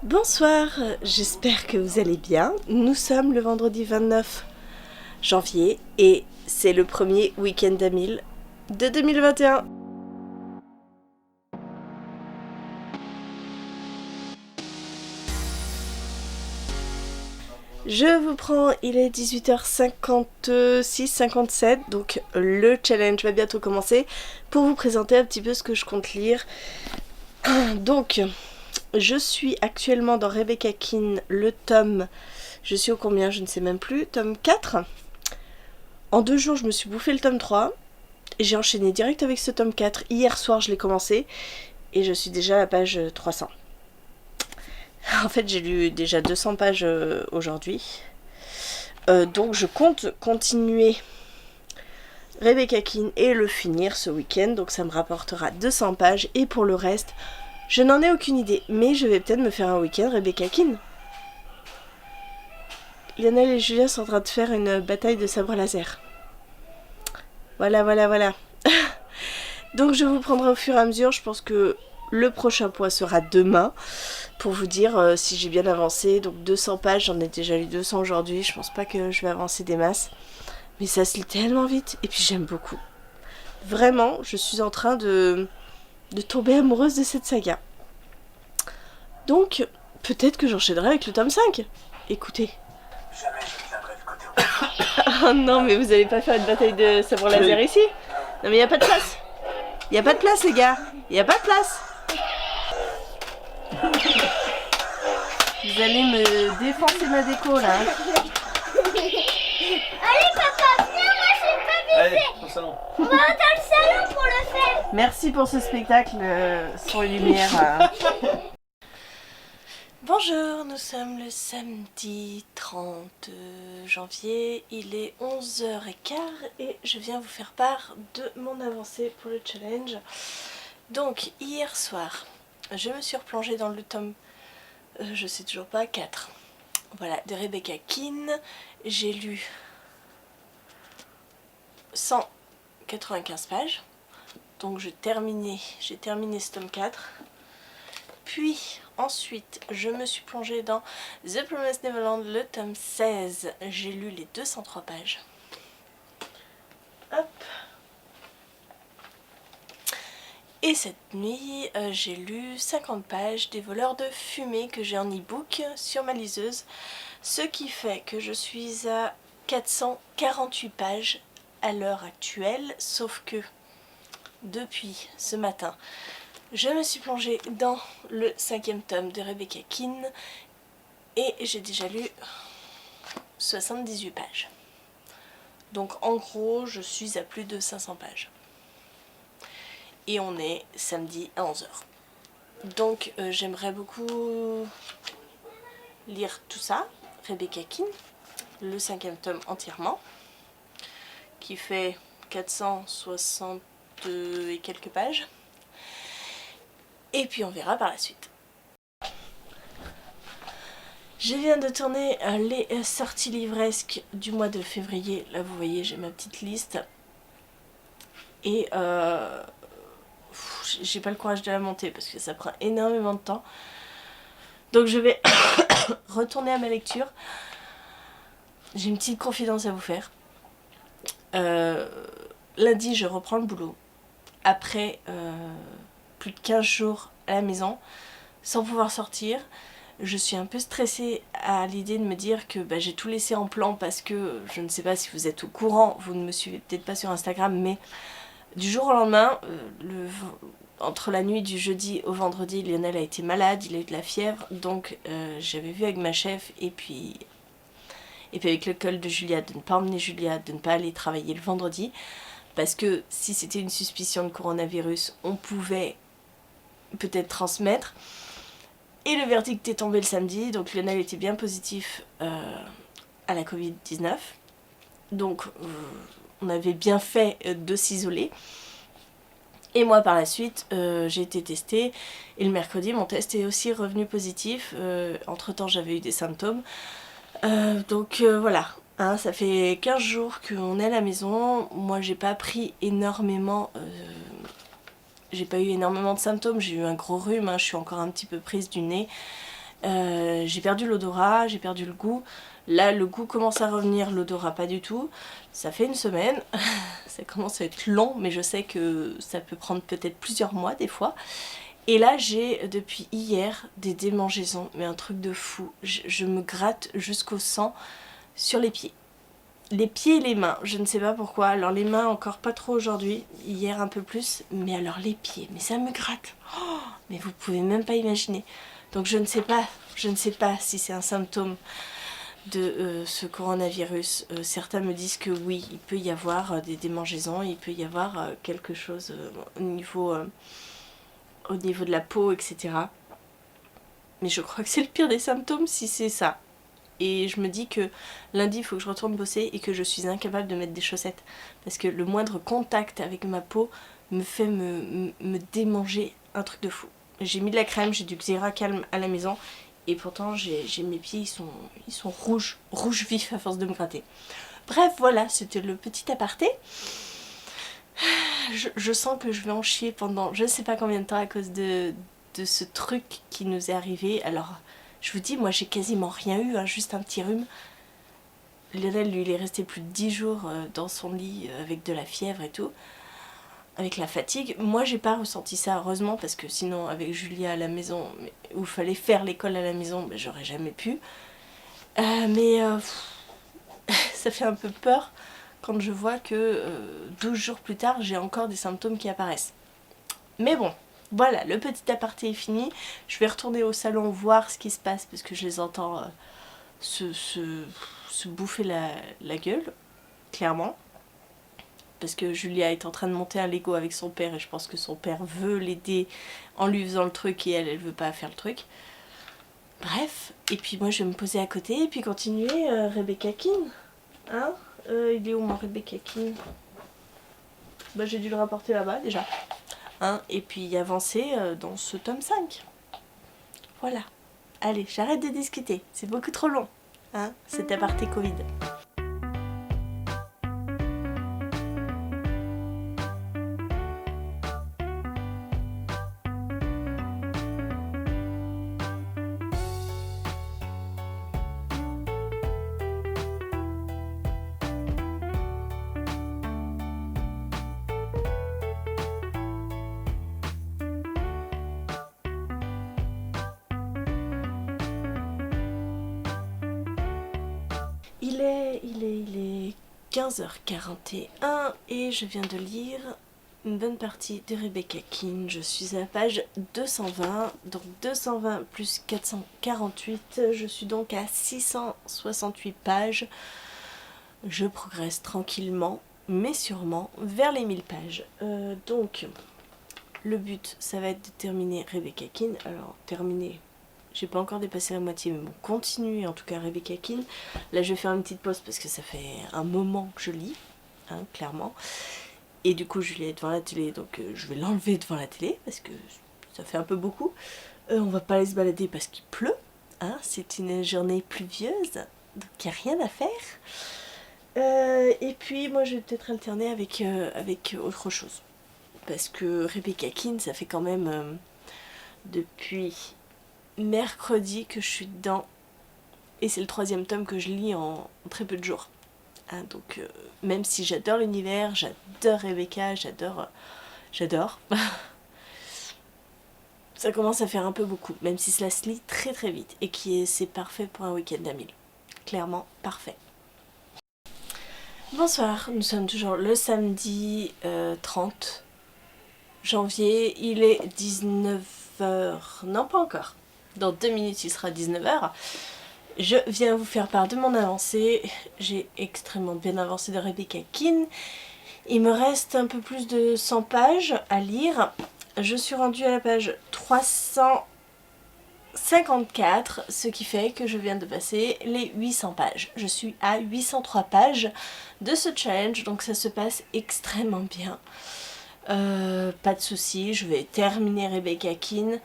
Bonsoir, j'espère que vous allez bien. Nous sommes le vendredi 29 janvier et c'est le premier week-end à 1000 de 2021. Je vous prends, il est 18h56-57, donc le challenge va bientôt commencer pour vous présenter un petit peu ce que je compte lire. Donc, je suis actuellement dans Rebecca Keane, le tome, je suis au combien, je ne sais même plus, tome 4. En 2 jours, je me suis bouffé le tome 3 et j'ai enchaîné direct avec ce tome 4. Hier soir, je l'ai commencé et je suis déjà à la page 300. En fait, j'ai lu déjà 200 pages aujourd'hui. Donc, je compte continuer Rebecca Keane et le finir ce week-end. Donc, ça me rapportera 200 pages. Et pour le reste, je n'en ai aucune idée. Mais je vais peut-être me faire un week-end Rebecca Keane. Lionel et Julien sont en train de faire une bataille de sabre laser. Voilà. Donc je vous prendrai au fur et à mesure, je pense que le prochain point sera demain pour vous dire si j'ai bien avancé. Donc 200 pages, j'en ai déjà lu 200 aujourd'hui, je pense pas que je vais avancer des masses. Mais ça se lit tellement vite et puis j'aime beaucoup. Vraiment, je suis en train de tomber amoureuse de cette saga. Donc peut-être que j'enchaînerai avec le tome 5. Écoutez. Jamais je ne viendrai du côté Oh non, mais vous allez pas faire une bataille de sabre laser ici? Non mais y a pas de place. Y a pas de place les gars. Y a pas de place. Vous allez me défoncer ma déco là. Allez papa, viens, moi je vais pas baiser. Allez, au salon. On va dans le salon pour le faire. Merci pour ce spectacle son et lumière. Bonjour, nous sommes le samedi 30 janvier, il est 11h15 et je viens vous faire part de mon avancée pour le challenge. Donc hier soir, je me suis replongée dans le tome, je sais toujours pas, 4. Voilà, de Rebecca Keane. J'ai lu 195 pages, donc j'ai terminé ce tome 4. Puis ensuite, je me suis plongée dans The Promised Neverland, le tome 16. J'ai lu les 203 pages. Hop. Et cette nuit, j'ai lu 50 pages des Voleurs de fumée que j'ai en e-book sur ma liseuse. Ce qui fait que je suis à 448 pages à l'heure actuelle. Sauf que depuis ce matin, je me suis plongée dans le 5e tome de Rebecca Keane et j'ai déjà lu 78 pages. Donc en gros, je suis à plus de 500 pages. Et on est samedi à 11h. Donc j'aimerais beaucoup lire tout ça, Rebecca Keane, le 5e tome entièrement, qui fait 460 et quelques pages. Et puis on verra par la suite. Je viens de tourner les sorties livresques du mois de février. Là vous voyez, j'ai ma petite liste. Et j'ai pas le courage de la monter parce que ça prend énormément de temps. Donc je vais retourner à ma lecture. J'ai une petite confidence à vous faire. Lundi je reprends le boulot. Après plus de 15 jours à la maison, sans pouvoir sortir. Je suis un peu stressée à l'idée de me dire que j'ai tout laissé en plan parce que, je ne sais pas si vous êtes au courant, vous ne me suivez peut-être pas sur Instagram, mais du jour au lendemain, entre la nuit du jeudi au vendredi, Lionel a été malade, il a eu de la fièvre, donc j'avais vu avec ma chef et puis avec le call de Julia de ne pas emmener Julia, de ne pas aller travailler le vendredi, parce que si c'était une suspicion de coronavirus, on pouvait peut-être transmettre. Et le verdict est tombé le samedi, donc Lionel était bien positif à la Covid-19. Donc on avait bien fait de s'isoler. Et moi par la suite, j'ai été testée. Et le mercredi, mon test est aussi revenu positif. Entre temps, j'avais eu des symptômes. Donc voilà, hein, ça fait 15 jours qu'on est à la maison. Moi, j'ai pas pris énormément... j'ai pas eu énormément de symptômes, j'ai eu un gros rhume, hein, je suis encore un petit peu prise du nez. J'ai perdu l'odorat, j'ai perdu le goût. Là, le goût commence à revenir, l'odorat pas du tout. Ça fait une semaine. Ça commence à être long, mais je sais que ça peut prendre peut-être plusieurs mois des fois. Et là, j'ai depuis hier des démangeaisons, mais un truc de fou. Je me gratte jusqu'au sang sur les pieds. Les pieds et les mains, je ne sais pas pourquoi. Alors les mains encore pas trop aujourd'hui, hier un peu plus, mais alors les pieds, mais ça me gratte. Oh, mais vous pouvez même pas imaginer. Donc je ne sais pas si c'est un symptôme de ce coronavirus. Certains me disent que oui, il peut y avoir des démangeaisons, il peut y avoir quelque chose au niveau de la peau, etc. Mais je crois que c'est le pire des symptômes si c'est ça. Et je me dis que lundi, il faut que je retourne bosser et que je suis incapable de mettre des chaussettes. Parce que le moindre contact avec ma peau me fait me démanger un truc de fou. J'ai mis de la crème, j'ai du Xera Calme à la maison. Et pourtant, j'ai mes pieds, ils sont rouges vifs à force de me gratter. Bref, voilà, c'était le petit aparté. Je sens que je vais en chier pendant je ne sais pas combien de temps à cause de ce truc qui nous est arrivé. Alors, je vous dis, moi j'ai quasiment rien eu, hein, juste un petit rhume. Lionel, lui, il est resté plus de 10 jours dans son lit avec de la fièvre et tout, avec la fatigue. Moi, j'ai pas ressenti ça, heureusement, parce que sinon, avec Julia à la maison, où il fallait faire l'école à la maison, ben, j'aurais jamais pu. Ça fait un peu peur quand je vois que 12 jours plus tard, j'ai encore des symptômes qui apparaissent. Mais bon, voilà, le petit aparté est fini. Je vais retourner au salon voir ce qui se passe parce que je les entends se bouffer la gueule, clairement. Parce que Julia est en train de monter un Lego avec son père et je pense que son père veut l'aider en lui faisant le truc et elle veut pas faire le truc. Bref, et puis moi je vais me poser à côté et puis continuer Rebecca King. Hein il est où mon Rebecca King? Bah j'ai dû le rapporter là-bas déjà. Hein, et puis avancer dans ce tome 5. Voilà. Allez, j'arrête de discuter, c'est beaucoup trop long. Hein, cet aparté Covid. Il est 15h41 et je viens de lire une bonne partie de Rebecca King. Je suis à la page 220, donc 220 plus 448, je suis donc à 668 pages. Je progresse tranquillement, mais sûrement, vers les 1000 pages. Donc, le but, ça va être de terminer Rebecca King. Alors, terminer... J'ai pas encore dépassé la moitié, mais bon, continuer en tout cas Rebecca King. Là, je vais faire une petite pause parce que ça fait un moment que je lis, hein, clairement. Et du coup, Julia est devant la télé, donc je vais l'enlever devant la télé parce que ça fait un peu beaucoup. On va pas aller se balader parce qu'il pleut, hein, c'est une journée pluvieuse, donc il n'y a rien à faire. Et puis, moi, je vais peut-être alterner avec autre chose. Parce que Rebecca King, ça fait quand même depuis mercredi que je suis dedans et c'est le 3e tome que je lis en très peu de jours, hein, donc même si j'adore l'univers, j'adore Rebecca, j'adore ça commence à faire un peu beaucoup, même si cela se lit très très vite et c'est parfait pour un week-end à 1000, clairement parfait. Bonsoir, nous sommes toujours le samedi 30 janvier, il est 19h, non pas encore. Dans 2 minutes, il sera 19h. Je viens vous faire part de mon avancée. J'ai extrêmement bien avancé de Rebecca King. Il me reste un peu plus de 100 pages à lire. Je suis rendue à la page 354, ce qui fait que je viens de passer les 800 pages. Je suis à 803 pages de ce challenge, donc ça se passe extrêmement bien. Pas de soucis, je vais terminer Rebecca King.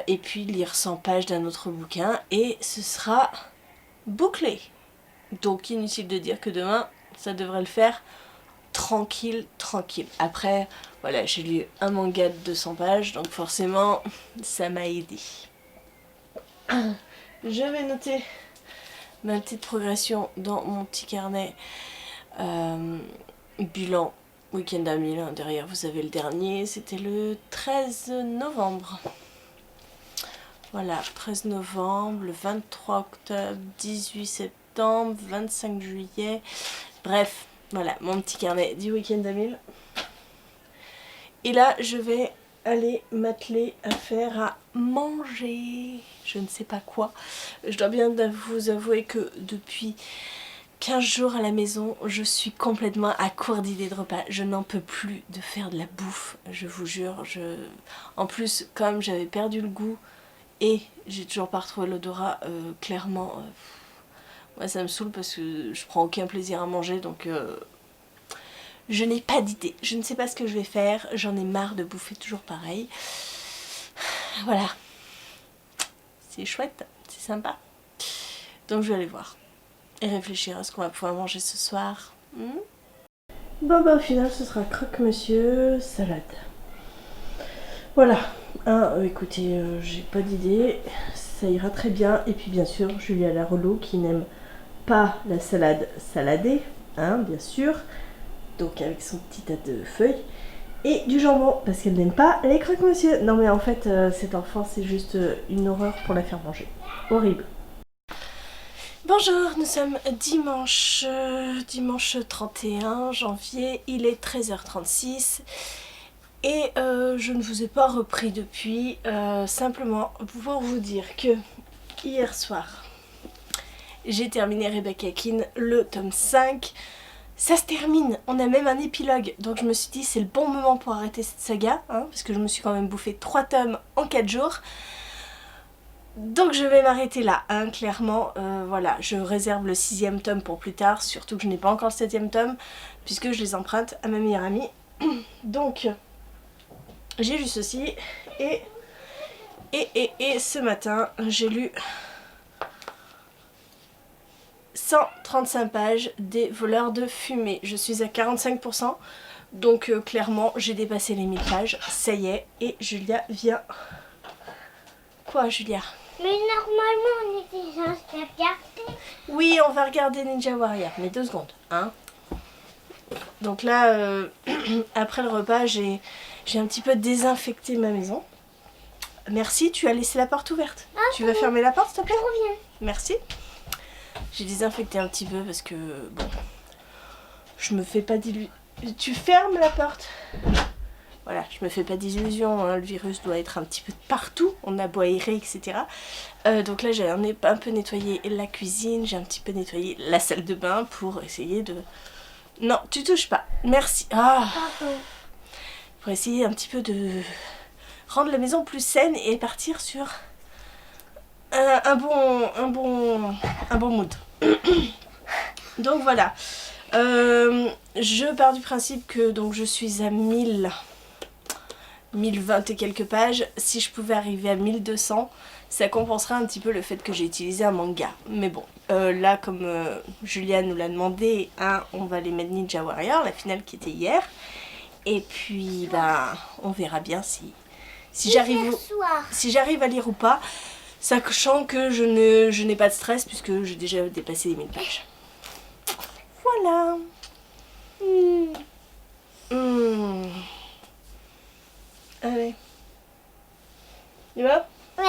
Et puis lire 100 pages d'un autre bouquin et ce sera bouclé. Donc inutile de dire que demain ça devrait le faire tranquille. Après voilà, j'ai lu un manga de 200 pages donc forcément ça m'a aidé. Je vais noter ma petite progression dans mon petit carnet. Bilan week-end à 1000. Derrière vous avez le dernier, c'était le 13 novembre. Voilà, 13 novembre, le 23 octobre, 18 septembre, 25 juillet. Bref, voilà mon petit carnet du week-end à 1000. Et là, je vais aller m'atteler à faire à manger. Je ne sais pas quoi. Je dois bien vous avouer que depuis 15 jours à la maison, je suis complètement à court d'idées de repas. Je n'en peux plus de faire de la bouffe, je vous jure. En plus, comme j'avais perdu le goût et j'ai toujours pas retrouvé l'odorat, clairement, moi ça me saoule parce que je prends aucun plaisir à manger, donc je n'ai pas d'idée. Je ne sais pas ce que je vais faire, j'en ai marre de bouffer toujours pareil. Voilà. C'est chouette, c'est sympa. Donc je vais aller voir et réfléchir à ce qu'on va pouvoir manger ce soir. Bon bah au final ce sera croque-monsieur, salade. Voilà. Écoutez, j'ai pas d'idée, ça ira très bien. Et puis bien sûr, Julia la relou qui n'aime pas la salade saladée, bien sûr. Donc avec son petit tas de feuilles. Et du jambon, parce qu'elle n'aime pas les croque-monsieur. Non mais en fait, cet enfant, c'est juste une horreur pour la faire manger. Horrible. Bonjour, nous sommes dimanche 31 janvier, il est 13h36 et je ne vous ai pas repris depuis, simplement pour vous dire que hier soir, j'ai terminé Rebecca King, le tome 5. Ça se termine, on a même un épilogue, donc je me suis dit c'est le bon moment pour arrêter cette saga, parce que je me suis quand même bouffé 3 tomes en 4 jours. Donc je vais m'arrêter là, clairement, voilà, je réserve le 6e tome pour plus tard, surtout que je n'ai pas encore le 7e tome, puisque je les emprunte à ma meilleure amie. Donc, j'ai lu ceci, et ce matin, j'ai lu 135 pages des voleurs de fumée. Je suis à 45%, donc clairement, j'ai dépassé les 1000 pages, ça y est, et Julia vient... Quoi, Julia ? Mais normalement, on est déjà regardé. Oui, on va regarder Ninja Warrior, mais 2 secondes, Donc là, après le repas, j'ai un petit peu désinfecté ma maison. Merci, tu as laissé la porte ouverte. Tu vas fermer la porte, s'il te plaît ? Je reviens. Merci. J'ai désinfecté un petit peu parce que, bon, je me fais pas d'illusions. Tu fermes la porte ? Voilà, je me fais pas d'illusions, le virus doit être un petit peu partout, on a beau aérer, etc. Donc là j'ai un peu nettoyé la cuisine, j'ai un petit peu nettoyé la salle de bain pour essayer de... Non, tu touches pas, merci. Pour essayer un petit peu de rendre la maison plus saine et partir sur un bon mood. Donc voilà, je pars du principe que donc, je suis à 1020 et quelques pages. Si je pouvais arriver à 1200, ça compenserait un petit peu le fait que j'ai utilisé un manga. Mais bon, là comme Julia nous l'a demandé, on va aller mettre Ninja Warrior, la finale qui était hier. Et puis on verra bien si j'arrive à lire ou pas, sachant que je n'ai pas de stress puisque j'ai déjà dépassé les 1000 pages. Voilà. Allez. Tu vas ? Oui.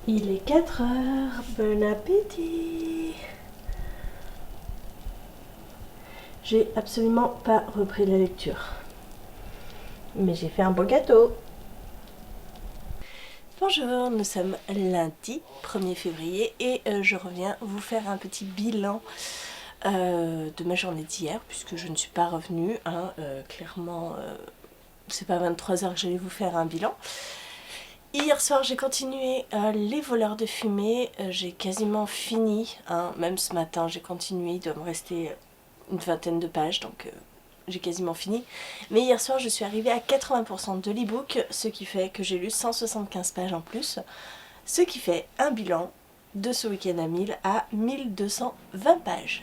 Il est 4 heures, bon appétit. J'ai absolument pas repris la lecture. Mais j'ai fait un beau gâteau. Bonjour, nous sommes lundi 1er février et je reviens vous faire un petit bilan de ma journée d'hier puisque je ne suis pas revenue. Clairement, c'est pas 23 heures que j'allais vous faire un bilan. Hier soir j'ai continué les voleurs de fumée, j'ai quasiment fini, même ce matin j'ai continué, il doit me rester une vingtaine de pages, donc j'ai quasiment fini. Mais hier soir je suis arrivée à 80% de l'e-book, ce qui fait que j'ai lu 175 pages en plus. Ce qui fait un bilan de ce week-end à 1000 à 1220 pages.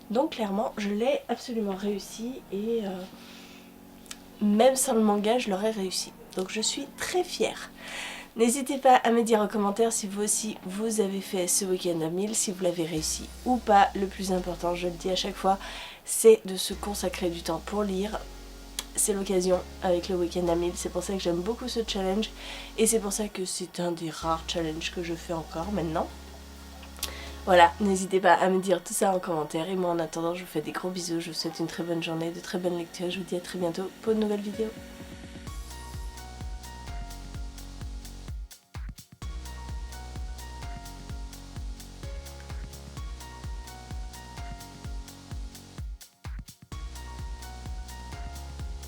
Donc clairement je l'ai absolument réussi et même sans le manga je l'aurais réussi. Donc je suis très fière. N'hésitez pas à me dire en commentaire si vous aussi vous avez fait ce week-end à 1000, si vous l'avez réussi ou pas. Le plus important, je le dis à chaque fois, c'est de se consacrer du temps pour lire. C'est l'occasion avec le week-end à 1000, c'est pour ça que j'aime beaucoup ce challenge et c'est pour ça que c'est un des rares challenges que je fais encore maintenant. Voilà, n'hésitez pas à me dire tout ça en commentaire et moi en attendant je vous fais des gros bisous, je vous souhaite une très bonne journée, de très bonnes lectures, je vous dis à très bientôt pour une nouvelle vidéo.